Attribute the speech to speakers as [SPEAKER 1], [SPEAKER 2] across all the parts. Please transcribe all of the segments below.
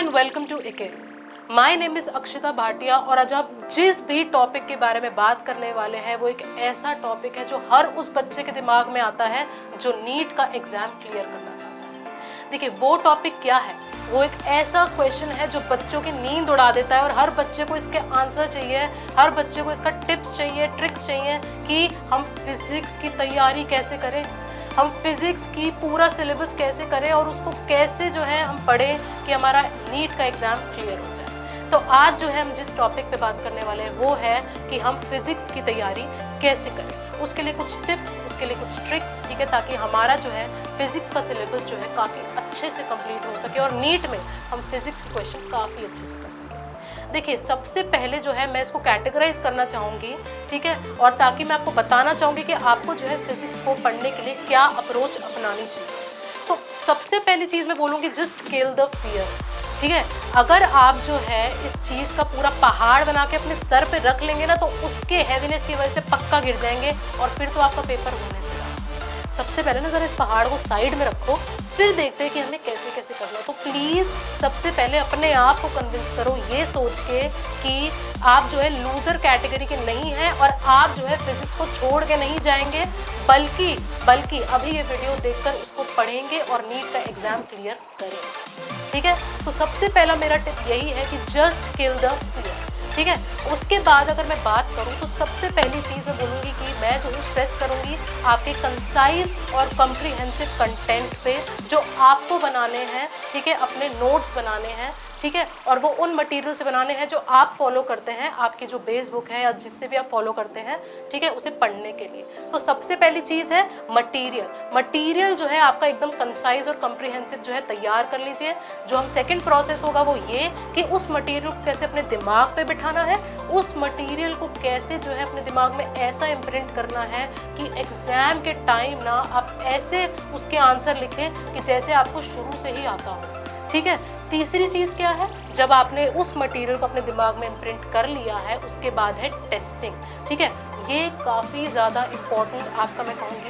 [SPEAKER 1] And welcome to इके। My name is Akshita Bhatia और आज आप जिस भी टॉपिक के बारे में बात करने वाले हैं वो एक ऐसा टॉपिक है जो हर उस बच्चे के दिमाग में आता है जो नीट का एग्ज़ाम क्लियर करना चाहता है। देखिए वो टॉपिक क्या है, वो एक ऐसा क्वेश्चन है जो बच्चों की नींद उड़ा देता है और हर बच्चे को इसके आंसर चाहिए, हर बच्चे को इसका टिप्स चाहिए, ट्रिक्स चाहिए कि हम फिजिक्स की तैयारी कैसे करें, हम फिजिक्स की पूरा सिलेबस कैसे करें और उसको कैसे जो है हम पढ़ें कि हमारा नीट का एग्ज़ाम क्लियर हो जाए। तो आज जो है हम जिस टॉपिक पे बात करने वाले हैं वो है कि हम फिजिक्स की तैयारी कैसे करें, उसके लिए कुछ टिप्स, उसके लिए कुछ ट्रिक्स, ठीक है, ताकि हमारा जो है फिजिक्स का सिलेबस जो है काफ़ी अच्छे से कंप्लीट हो सके और नीट में हम फिजिक्स के क्वेश्चन काफ़ी अच्छे से कर सकें। देखिए सबसे पहले जो है मैं इसको कैटेगराइज करना चाहूँगी, ठीक है, और ताकि मैं आपको बताना चाहूँगी कि आपको जो है फिजिक्स को पढ़ने के लिए क्या अप्रोच अपनानी चाहिए। तो सबसे पहली चीज़ मैं बोलूँगी जस्ट किल द फियर, ठीक है। अगर आप जो है इस चीज़ का पूरा पहाड़ बना के अपने सर पे रख लेंगे ना तो उसके हैवीनेस की वजह से पक्का गिर जाएंगे और फिर तो आपका पेपर होने से रहा। सबसे पहले ना ज़रा इस पहाड़ को साइड में रखो, फिर देखते हैं कि हमें कैसे कैसे करना है। तो प्लीज़ सबसे पहले अपने आप को कन्विंस करो ये सोच के कि आप जो है लूज़र कैटेगरी के नहीं हैं और आप जो है फिजिक्स को छोड़ के नहीं जाएंगे, बल्कि अभी ये वीडियो देखकर उसको पढ़ेंगे और नीट का एग्ज़ाम क्लियर करेंगे, ठीक है। तो सबसे पहला मेरा टिप यही है कि जस्ट किल द फियर, ठीक है। उसके बाद अगर मैं बात करूं तो सबसे पहली चीज़ मैं बोलूँगी कि मैं जो हूँ स्ट्रेस करूँगी आपके कंसाइज और कम्प्रीहेंसिव कंटेंट पे जो आपको बनाने हैं, ठीक है, अपने नोट्स बनाने हैं, ठीक है, और वो उन मटेरियल से बनाने हैं जो आप फॉलो करते हैं, आपकी जो बेस बुक है या जिससे भी आप फॉलो करते हैं, ठीक है, उसे पढ़ने के लिए। तो सबसे पहली चीज़ है मटेरियल जो है आपका एकदम कंसाइज और कम्प्रीहेंसिव जो है तैयार कर लीजिए। जो हम सेकंड प्रोसेस होगा वो ये कि उस मटेरियल को कैसे अपने दिमाग पे बिठाना है, उस मटेरियल को कैसे जो है अपने दिमाग में ऐसा इम्प्रिंट करना है कि एग्ज़ाम के टाइम ना आप ऐसे उसके आंसर लिखें कि जैसे आपको शुरू से ही आता हो, ठीक है। तीसरी चीज़ क्या है, जब आपने उस मटेरियल को अपने दिमाग में इम्प्रिंट कर लिया है उसके बाद है टेस्टिंग, ठीक है। ये काफ़ी ज़्यादा इम्पोर्टेंट आपका मैं कहूँगी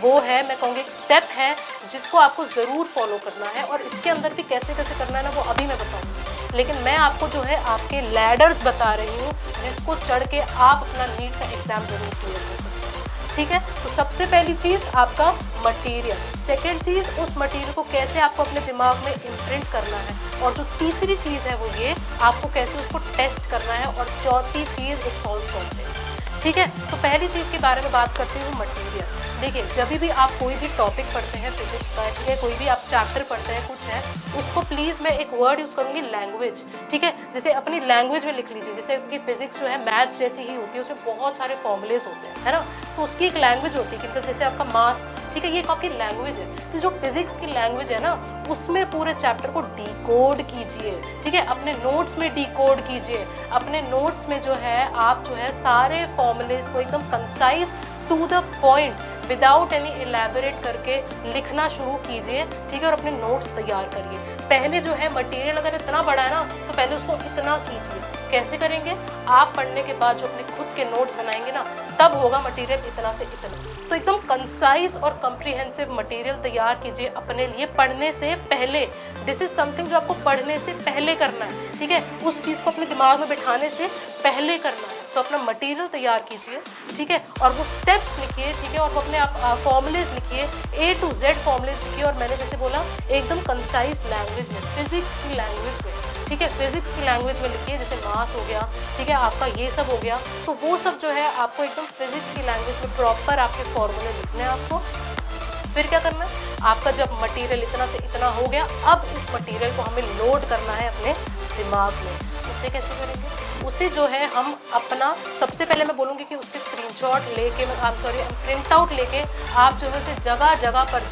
[SPEAKER 1] मैं कहूँगी एक स्टेप है जिसको आपको ज़रूर फॉलो करना है और इसके अंदर भी कैसे कैसे करना है ना वो अभी मैं बताऊँगी, लेकिन मैं आपको जो है आपके लैडर्स बता रही हूँ जिसको चढ़ के आप अपना नीट का एग्ज़ाम ज़रूर क्लियर कर सकते हैं, ठीक है। तो सबसे पहली चीज़ आपका मटेरियल, सेकंड चीज़ उस मटेरियल को कैसे आपको अपने दिमाग में इम्प्रिंट करना है और जो तीसरी चीज़ है वो ये आपको कैसे उसको टेस्ट करना है और चौथी चीज़ एक सॉल्व सॉल्विंग, ठीक है। तो पहली चीज़ के बारे में बात करती हूँ मटेरियल। देखिए जब भी आप कोई भी टॉपिक पढ़ते हैं फिजिक्स का, ठीक है, कोई भी आप चैप्टर पढ़ते हैं कुछ है, उसको प्लीज़ मैं एक वर्ड यूज़ करूँगी लैंग्वेज, ठीक है। जैसे अपनी लैंग्वेज में लिख लीजिए, जैसे कि फिजिक्स जो है मैथ्स जैसी ही होती है, उसमें बहुत सारे फॉर्मूलेज होते हैं, है ना, तो उसकी एक लैंग्वेज होती है कि मतलब जैसे आपका मास, ठीक है, ये आपकी लैंग्वेज है। तो जो फिजिक्स की लैंग्वेज है ना उसमें पूरे चैप्टर को डिकोड कीजिए, ठीक है, अपने नोट्स में डिकोड कीजिए। अपने नोट्स में जो है आप जो है सारे फॉर्मूलेज को एकदम concise to the point without any elaborate करके लिखना शुरू कीजिए, ठीक है, और अपने नोट्स तैयार करिए। पहले जो है मटेरियल अगर इतना बड़ा है ना तो पहले उसको इतना कीजिए। कैसे करेंगे, आप पढ़ने के बाद जो अपने खुद के नोट्स बनाएंगे ना तब होगा मटेरियल इतना से इतना। तो एकदम कंसाइज और कम्प्रीहेंसिव मटेरियल तैयार कीजिए अपने लिए पढ़ने से पहले। दिस इज समथिंग जो आपको पढ़ने से पहले करना है, ठीक है, उस चीज़ को अपने दिमाग में बिठाने से पहले करना है। तो अपना मटेरियल तैयार कीजिए, ठीक है, और वो स्टेप्स लिखिए, ठीक है, और वो अपने आप फॉर्मूलेज लिखिए, A to Z फॉर्मूलेज लिखिए। और मैंने जैसे बोला एकदम कंसाइज लैंग्वेज में, फिजिक्स की लैंग्वेज में, ठीक है, फिजिक्स की लैंग्वेज में लिखिए। जैसे मास हो गया, ठीक है, आपका ये सब हो गया, तो वो सब जो है आपको एकदम फिजिक्स की लैंग्वेज में प्रॉपर आपके फॉर्मूले लिखने हैं आपको। फिर क्या करना है, आपका जब मटेरियल इतना से इतना हो गया, अब इस मटेरियल को हमें लोड करना है अपने दिमाग में। उससे कैसे करेंगे, उसे जो है हम अपना सबसे पहले मैं बोलूँगी कि उसके स्क्रीनशॉट लेके प्रिंट आउट लेके आप जो है उसे जगह जगह पर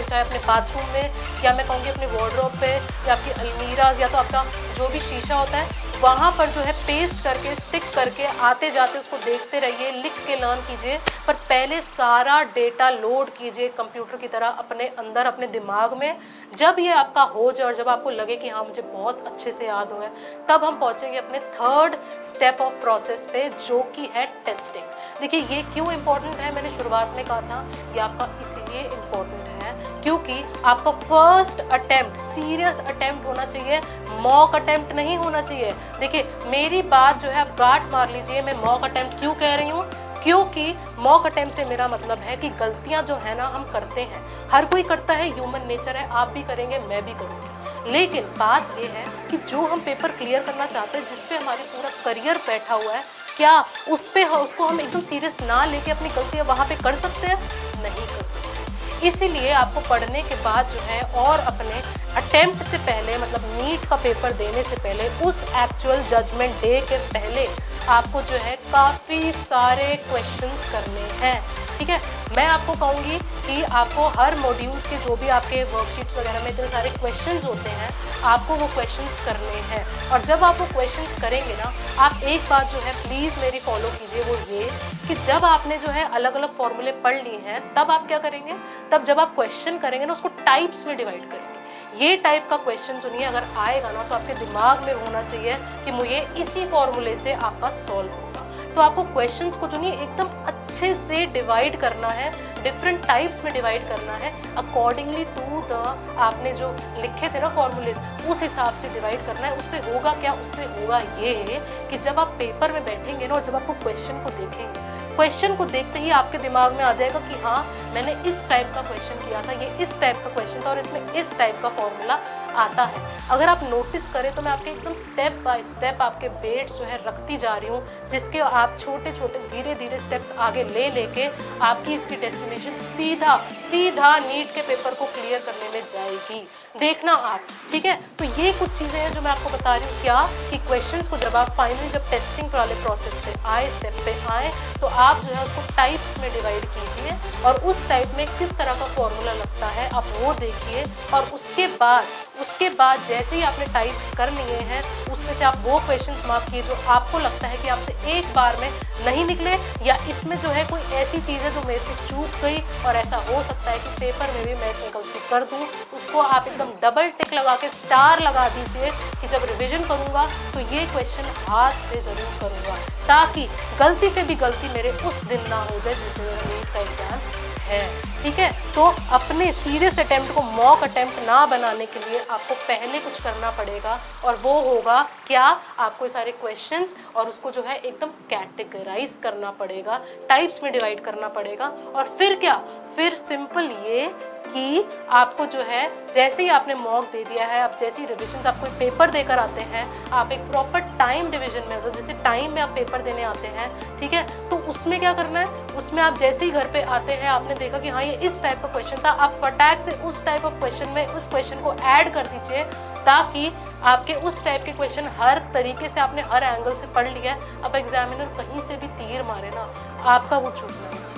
[SPEAKER 1] चाहे अपने बाथरूम में या मैं कहूँगी अपने वार्डरोब पे या आपकी अलमीराज या तो आपका जो भी शीशा होता है वहाँ पर जो है पेस्ट करके स्टिक करके आते जाते उसको देखते रहिए, लिख के लर्न कीजिए। पर पहले सारा डेटा लोड कीजिए कंप्यूटर की तरह अपने अंदर अपने दिमाग में। जब ये आपका हो जाए और जब आपको लगे कि हाँ मुझे बहुत अच्छे से याद हुआ है, तब हम पहुँचेंगे अपने थर्ड स्टेप ऑफ प्रोसेस पे जो कि है टेस्टिंग। देखिए ये क्यों इम्पोर्टेंट है, मैंने शुरुआत में कहा था ये आपका इसीलिए इम्पोर्टेंट है क्योंकि आपका फर्स्ट अटेम्प्ट सीरियस अटेम्प्ट होना चाहिए, मॉक अटेम्प्ट नहीं होना चाहिए। देखिए मेरी बात जो है आप गांठ मार लीजिए, मैं मॉक अटेम्प्ट क्यों कह रही हूँ, क्योंकि मॉक अटेम्प्ट से मेरा मतलब है कि गलतियां जो है ना हम करते हैं, हर कोई करता है, ह्यूमन नेचर है, आप भी करेंगे, मैं भी करूँगी। लेकिन बात ये है कि जो हम पेपर क्लियर करना चाहते हैं, जिसपे हमारे पूरा करियर बैठा हुआ है, क्या उसको हम एकदम सीरियस ना लेके अपनी गलतियां वहाँ पे कर सकते हैं? नहीं कर सकते। इसीलिए आपको पढ़ने के बाद जो है और अपने अटेम्प्ट से पहले, मतलब नीट का पेपर देने से पहले, उस एक्चुअल जजमेंट डे के पहले आपको जो है काफ़ी सारे क्वेश्चंस करने हैं। ठीक है, मैं आपको कहूँगी कि आपको हर मॉड्यूल्स के जो भी आपके वर्कशीट्स वगैरह में इतने सारे क्वेश्चंस होते हैं, आपको वो क्वेश्चंस करने हैं। और जब आप वो क्वेश्चंस करेंगे ना, आप एक बात जो है प्लीज़ मेरी फॉलो कीजिए, वो ये कि जब आपने जो है अलग अलग फॉर्मूले पढ़ लिए हैं, तब आप क्या करेंगे, तब जब आप क्वेश्चन करेंगे ना, उसको टाइप्स में डिवाइड करेंगे। ये टाइप का क्वेश्चन सुनिए, अगर आएगा ना तो आपके दिमाग में होना चाहिए कि मुझे इसी फॉर्मूले से आपका सॉल्व होगा। तो आपको क्वेश्चंस को जो नहीं एकदम अच्छे से डिवाइड करना है, डिफरेंट टाइप्स में डिवाइड करना है, अकॉर्डिंगली टू द आपने जो लिखे थे ना फॉर्मूलेज, उस हिसाब से डिवाइड करना है। उससे होगा क्या, उससे होगा ये कि जब आप पेपर में बैठेंगे ना और जब आपको क्वेश्चन को देखेंगे, क्वेश्चन को देखते ही आपके दिमाग में आ जाएगा कि हाँ मैंने इस टाइप का क्वेश्चन किया था, ये इस टाइप का क्वेश्चन था और इसमें इस टाइप का फॉर्मूला आता है। अगर आप नोटिस करें तो मैं आपके एकदम स्टेप बाय स्टेप आपके बेट्स जो है रखती जा रही हूँ, जिसके आप छोटे छोटे धीरे धीरे स्टेप्स आगे ले लेके आपकी इसकी डेस्टिनेशन सीधा सीधा नीट के पेपर को क्लियर करने में जाएगी। देखना आप, ठीक है। तो ये कुछ चीज़ें हैं जो मैं आपको बता रही हूँ, क्या कि क्वेश्चंस को जब आप फाइनली जब टेस्टिंग वाले प्रोसेस पे आए, स्टेप पे आए, तो आप जो है उसको टाइप्स में डिवाइड कीजिए और उस टाइप में किस तरह का फॉर्मूला लगता है आप वो देखिए। और उसके बाद जैसे ही आपने टाइप्स कर लिए हैं, उसमें से आप वो क्वेश्चंस मार्क किए जो आपको लगता है कि आपसे एक बार में नहीं निकले, या इसमें जो है कोई ऐसी चीज़ है जो मेरे से चूक गई और ऐसा हो सकता है कि पेपर में भी मैं इसमें गलती कर दूँ, उसको आप एकदम डबल टिक लगा के स्टार लगा दीजिए कि जब रिविजन करूँगा तो ये क्वेश्चन हाथ से ज़रूर करूँगा, ताकि गलती से भी गलती मेरे उस दिन ना हो जाए जिस दिन मेरा नीट का एग्ज़ाम है। ठीक है, तो अपने सीरियस अटेम्प्ट को मॉक अटेम्प्ट ना बनाने के लिए आपको पहले कुछ करना पड़ेगा, और वो होगा क्या, आपको सारे क्वेश्चंस और उसको जो है एकदम कैटेगराइज करना पड़ेगा, टाइप्स में डिवाइड करना पड़ेगा। और फिर क्या, फिर सिंपल ये कि आपको जो है जैसे ही आपने मॉक दे दिया है, अब जैसे ही रिविजन आप कोई पेपर देकर आते हैं, आप एक प्रॉपर टाइम डिवीजन में, मतलब जैसे टाइम में आप पेपर देने आते हैं, ठीक है, तो उसमें क्या करना है, उसमें आप जैसे ही घर पे आते हैं, आपने देखा कि हाँ ये इस टाइप का क्वेश्चन था, आप फटाक से उस टाइप ऑफ क्वेश्चन में उस क्वेश्चन को ऐड कर दीजिए, ताकि आपके उस टाइप के क्वेश्चन हर तरीके से आपने हर एंगल से पढ़ लिया है। अब एग्जामिनर कहीं से भी तीर मारे ना, आपका वो छूटना नहीं चाहिए,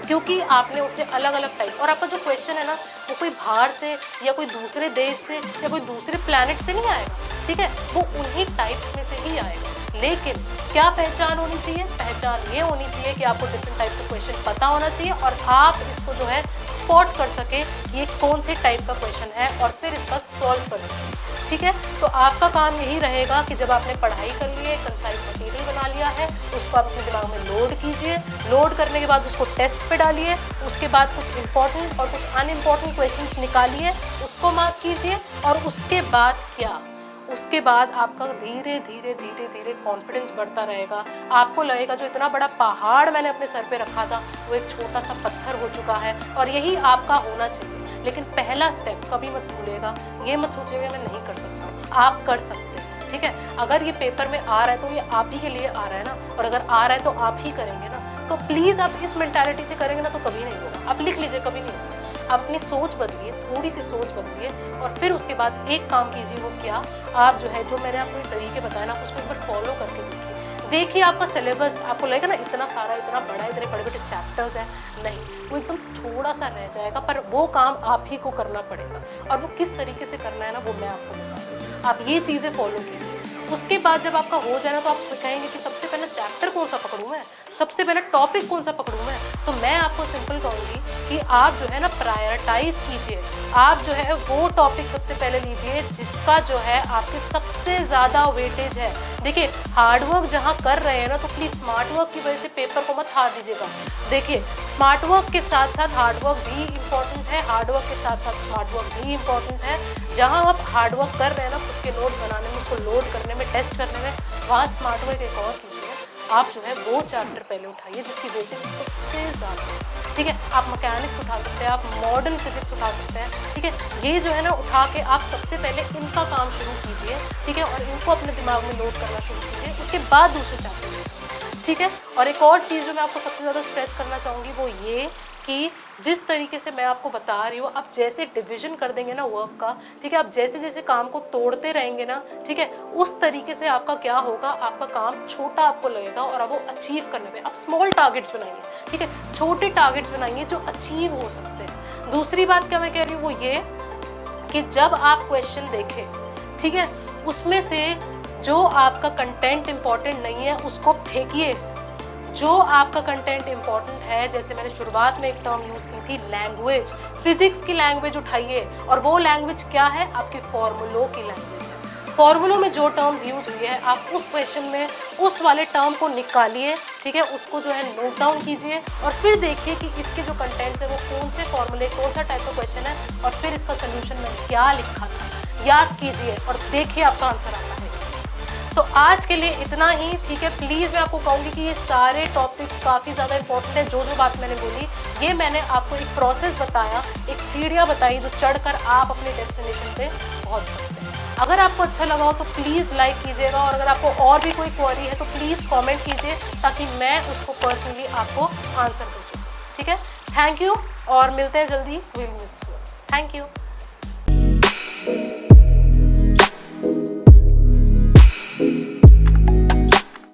[SPEAKER 1] क्योंकि आपने उसे अलग अलग टाइप, और आपका जो क्वेश्चन है ना वो कोई बाहर से या कोई दूसरे देश से या कोई दूसरे प्लैनेट से नहीं आएगा, ठीक है, वो उन्हीं टाइप्स में से ही आएगा। लेकिन क्या पहचान होनी चाहिए, पहचान ये होनी चाहिए कि आपको डिफरेंट टाइप का क्वेश्चन पता होना चाहिए और आप इसको जो है स्पॉट कर सके कि ये कौन से टाइप का क्वेश्चन है और फिर इसका सॉल्व कर सके। ठीक है, तो आपका काम यही रहेगा कि जब आपने पढ़ाई कर ली है, कंसाइज मटेरियल बना लिया है, उसको आप अपने दिमाग में लोड कीजिए, लोड करने के बाद उसको टेस्ट पे डालिए, उसके बाद कुछ इंपॉर्टेंट और कुछ अनइम्पॉर्टेंट क्वेश्चंस निकालिए, उसको मार्क कीजिए, और उसके बाद क्या, उसके बाद आपका धीरे धीरे धीरे धीरे कॉन्फिडेंस बढ़ता रहेगा। आपको लगेगा जो इतना बड़ा पहाड़ मैंने अपने सर पे रखा था वो एक छोटा सा पत्थर हो चुका है, और यही आपका होना चाहिए। लेकिन पहला स्टेप कभी मत भूलिएगा, ये मत सोचिएगा मैं नहीं कर सकता, आप कर सकते हैं। ठीक है, अगर ये पेपर में आ रहा है तो ये आप ही के लिए आ रहा है ना, और अगर आ रहा है तो आप ही करेंगे ना, तो प्लीज़ आप इस मेंटालिटी से करेंगे ना तो कभी नहीं होगा। आप लिख लीजिए, कभी नहीं होगा। अपनी सोच बदलिए, थोड़ी सी सोच बदलिए, और फिर उसके बाद एक काम कीजिए, वो क्या, आप जो है जो मैंने आपको तरीके बताया ना, उसको एक बार फॉलो करके देखिए आपका सिलेबस, आपको लगेगा ना इतना सारा, इतना बड़ा, इतने बड़े बड़े चैप्टर्स हैं, नहीं, वो एकदम थोड़ा सा रह जाएगा, पर वो काम आप ही को करना पड़ेगा, और वो किस तरीके से करना है ना वो मैं आपको बताऊँ। आप ये चीज़ें फॉलो कीजिए। उसके बाद जब आपका हो जाए ना तो आप कहेंगे कि सबसे पहले चैप्टर कौन सा पकड़ूँ मैं, सबसे पहले टॉपिक कौन सा पकड़ूँ मैं, तो मैं आपको सिंपल कहूँगी कि आप जो है ना प्रायोरिटाइज कीजिए, आप जो है वो टॉपिक सबसे पहले लीजिए जिसका जो है आपके सबसे ज़्यादा वेटेज है। देखिए हार्डवर्क जहाँ कर रहे हैं ना, तो प्लीज़ स्मार्ट वर्क की वजह से पेपर को मत हार दीजिएगा। देखिए स्मार्ट वर्क के साथ साथ हार्ड वर्क भी इम्पॉर्टेंट है, हार्ड वर्क के साथ साथ स्मार्ट वर्क भी इम्पॉर्टेंट है। जहाँ आप हार्ड वर्क कर रहे हैं ना खुद के नोट्स बनाने में, उसको लोड करने में, टेस्ट करने में, वहाँ स्मार्ट वर्क एक और कीजिए। आप जो है वो चैप्टर पहले उठाइए जिसकी वेटेज सबसे ज़्यादा है, ठीक है। आप मैकेनिक्स उठा सकते हैं, आप मॉडर्न फिजिक्स उठा सकते हैं, ठीक है। ये जो है ना उठा के आप सबसे पहले इनका काम शुरू कीजिए, ठीक है, और इनको अपने दिमाग में नोट करना शुरू कीजिए, उसके बाद दूसरे चैप्टर, ठीक है। और एक और चीज़ जो मैं आपको सबसे ज़्यादा स्ट्रेस करना चाहूँगी वो ये कि जिस तरीके से मैं आपको बता रही हूँ, आप जैसे डिवीजन कर देंगे ना वर्क का, ठीक है, आप जैसे जैसे काम को तोड़ते रहेंगे ना, ठीक है, उस तरीके से आपका क्या होगा, आपका काम छोटा आपको लगेगा और आप वो अचीव करने में, आप स्मॉल टारगेट्स बनाइए, ठीक है, छोटे टारगेट्स बनाइए जो अचीव हो सकते हैं। दूसरी बात क्या मैं कह रही हूँ वो ये कि जब आप क्वेश्चन देखें, ठीक है, उसमें से जो आपका कंटेंट इम्पॉर्टेंट नहीं है उसको फेंकिए। जो आपका कंटेंट इम्पॉर्टेंट है, जैसे मैंने शुरुआत में एक टर्म यूज़ की थी लैंग्वेज, फिजिक्स की लैंग्वेज उठाइए, और वो लैंग्वेज क्या है, आपके फॉर्मूलों की लैंग्वेज है। फॉर्मूलों में जो टर्म्स यूज हुई है आप उस क्वेश्चन में उस वाले टर्म को निकालिए, ठीक है, उसको जो है नोट डाउन कीजिए और फिर देखिए कि इसके जो कंटेंट्स है वो कौन से फॉर्मूले, कौन सा टाइप का क्वेश्चन है, और फिर इसका सोल्यूशन में क्या लिखा था याद कीजिए और देखिए आपका आंसर आता है। तो आज के लिए इतना ही, ठीक है। प्लीज़ मैं आपको कहूँगी कि ये सारे टॉपिक्स काफ़ी ज़्यादा इंपॉर्टेंट है। जो जो बात मैंने बोली ये मैंने आपको एक प्रोसेस बताया, एक सीढ़ियाँ बताई जो चढ़कर आप अपने डेस्टिनेशन पे पहुँच सकते हैं। अगर आपको अच्छा लगा हो तो प्लीज़ लाइक कीजिएगा, और अगर आपको और भी कोई क्वेरी है तो प्लीज़ कमेंट कीजिए ताकि मैं उसको पर्सनली आपको आंसर दे सकूँ, ठीक है। थैंक यू और मिलते हैं जल्दी, will meet soon. Thank you.